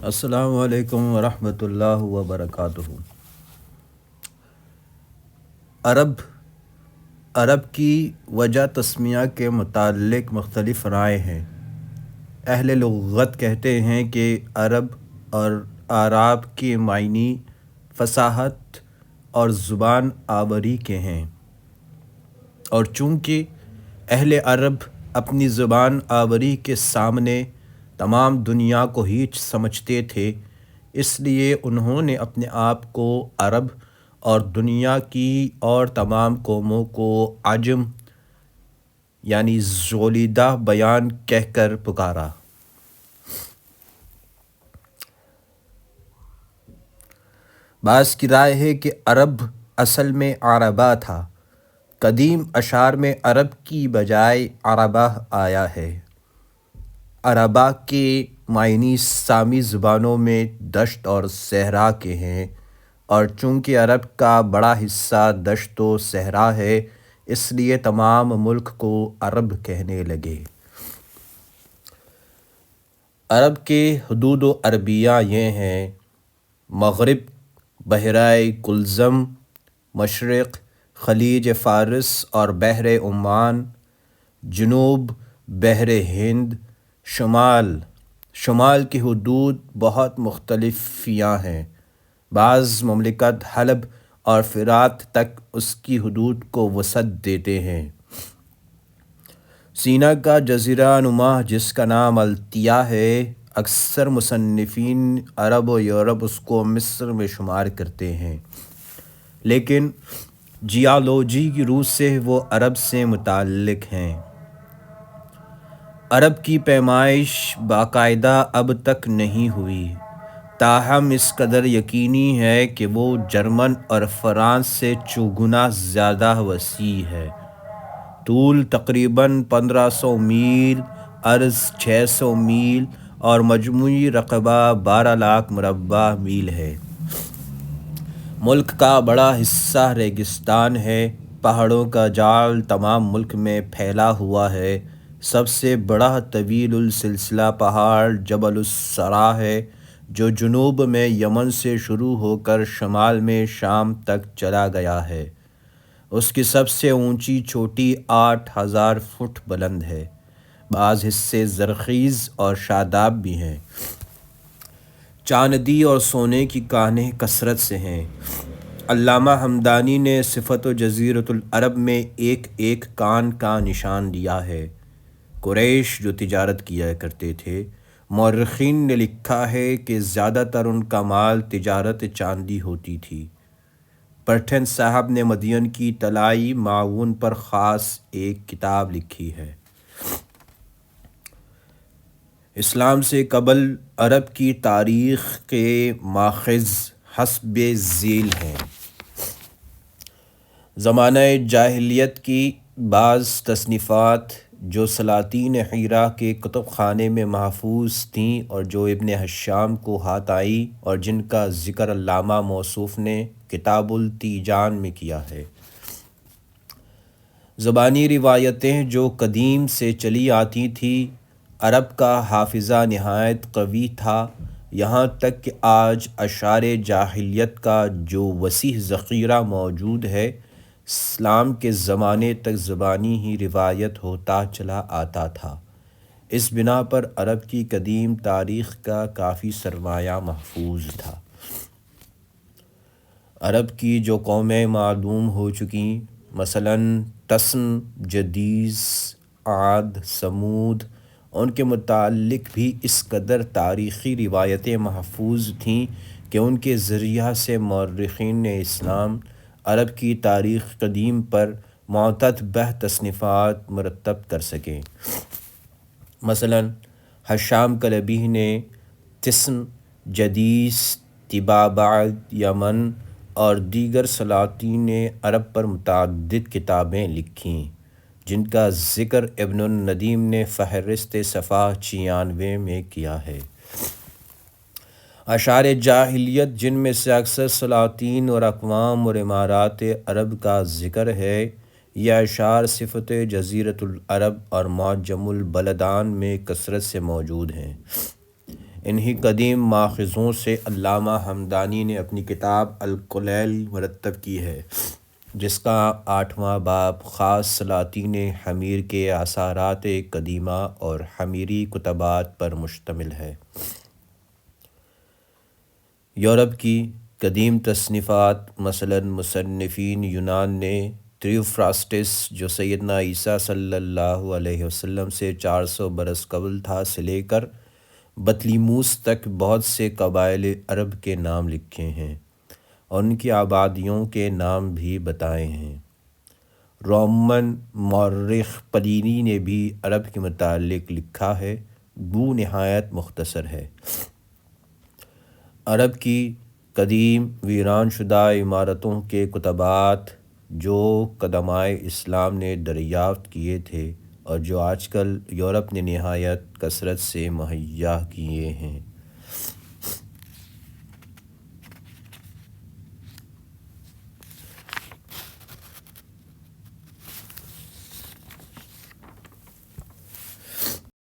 السلام علیکم ورحمۃ اللہ وبرکاتہ۔ عرب کی وجہ تسمیہ کے متعلق مختلف رائے ہیں۔ اہل لغت کہتے ہیں کہ عرب اور اعراب کے معنی فصاحت اور زبان آوری کے ہیں، اور چونکہ اہل عرب اپنی زبان آوری کے سامنے تمام دنیا کو ہیچ سمجھتے تھے، اس لیے انہوں نے اپنے آپ کو عرب اور دنیا کی اور تمام قوموں کو عجم یعنی زولیدہ بیان کہہ کر پکارا۔ بعض کی رائے ہے کہ عرب اصل میں عربہ تھا۔ قدیم اشعار میں عرب کی بجائے عربہ آیا ہے۔ عربہ کے معنی سامی زبانوں میں دشت اور صحرا کے ہیں، اور چونکہ عرب کا بڑا حصہ دشت و صحرا ہے، اس لیے تمام ملک کو عرب کہنے لگے۔ عرب کے حدود و عربیہ یہ ہیں: مغرب بحیرہ کلزم، مشرق خلیج فارس اور بحر عمان، جنوب بحر ہند، شمال کی حدود بہت مختلف ہیں۔ بعض مملکت حلب اور فرات تک اس کی حدود کو وسعت دیتے ہیں۔ سینا کا جزیرہ نما جس کا نام التیا ہے، اکثر مصنفین عرب و یورپ اس کو مصر میں شمار کرتے ہیں، لیکن جیالوجی کی روح سے وہ عرب سے متعلق ہیں۔ عرب کی پیمائش باقاعدہ اب تک نہیں ہوئی، تاہم اس قدر یقینی ہے کہ وہ جرمن اور فرانس سے چوگنا زیادہ وسیع ہے۔ طول تقریباً 1500 میل، عرض 600 میل اور مجموعی رقبہ 12 لاکھ مربع میل ہے۔ ملک کا بڑا حصہ ریگستان ہے۔ پہاڑوں کا جال تمام ملک میں پھیلا ہوا ہے۔ سب سے بڑا طویل السلسلہ پہاڑ جبل الصرا ہے، جو جنوب میں یمن سے شروع ہو کر شمال میں شام تک چلا گیا ہے۔ اس کی سب سے اونچی چوٹی 8000 فٹ بلند ہے۔ بعض حصے زرخیز اور شاداب بھی ہیں۔ چاندی اور سونے کی کانیں کثرت سے ہیں۔ علامہ ہمدانی نے صفت جزیرۃ العرب میں ایک ایک کان کا نشان دیا ہے۔ قریش جو تجارت کیا کرتے تھے، مورخین نے لکھا ہے کہ زیادہ تر ان کا مال تجارت چاندی ہوتی تھی۔ پرٹھن صاحب نے مدین کی طلائی معاون پر خاص ایک کتاب لکھی ہے۔ اسلام سے قبل عرب کی تاریخ کے ماخذ حسب ذیل ہیں۔ زمانہ جاہلیت کی بعض تصنیفات جو سلاطین حیرہ کے کتب خانے میں محفوظ تھیں اور جو ابن حشام کو ہاتھ آئیں، اور جن کا ذکر علامہ موصوف نے کتاب التیجان میں کیا ہے۔ زبانی روایتیں جو قدیم سے چلی آتی تھیں۔ عرب کا حافظہ نہایت قوی تھا، یہاں تک کہ آج اشعار جاہلیت کا جو وسیع ذخیرہ موجود ہے، اسلام کے زمانے تک زبانی ہی روایت ہوتا چلا آتا تھا۔ اس بنا پر عرب کی قدیم تاریخ کا کافی سرمایہ محفوظ تھا۔ عرب کی جو قومیں معدوم ہو چکیں، مثلاً تسم، جدیث، عاد، ثمود، ان کے متعلق بھی اس قدر تاریخی روایتیں محفوظ تھیں کہ ان کے ذریعہ سے مورخین اسلام عرب کی تاریخ قدیم پر معتبر تصنیفات مرتب کر سکیں۔ مثلاً حشام کلبی نے تسم، جدیث، طباعت یمن اور دیگر سلاطین عرب پر متعدد کتابیں لکھیں، جن کا ذکر ابن الندیم نے فہرست صفحہ 96 میں کیا ہے۔ اشعار جاہلیت جن میں سے اکثر سلاطین اور اقوام اور امارات عرب کا ذکر ہے، یہ اشعار صفت جزیرۃ العرب اور معجم البلدان میں کثرت سے موجود ہیں۔ انہی قدیم ماخذوں سے علامہ حمدانی نے اپنی کتاب الکلیل مرتب کی ہے، جس کا 8واں باب خاص سلاطین حمیر کے آثارات قدیمہ اور حمیری کتبات پر مشتمل ہے۔ یورپ کی قدیم تصنیفات مثلاً مصنفین یونان نے تھیوفراسٹس جو سیدنا عیسیٰ صلی اللہ علیہ وسلم سے 400 برس قبل تھا سے لے کر بطلیموس تک بہت سے قبائل عرب کے نام لکھے ہیں اور ان کی آبادیوں کے نام بھی بتائے ہیں۔ رومن مورخ پلینی نے بھی عرب کے متعلق لکھا ہے، گو نہایت مختصر ہے۔ عرب کی قدیم ویران شدہ عمارتوں کے کتبات جو قدمائے اسلام نے دریافت کیے تھے اور جو آج کل یورپ نے نہایت کثرت سے مہیا کیے ہیں،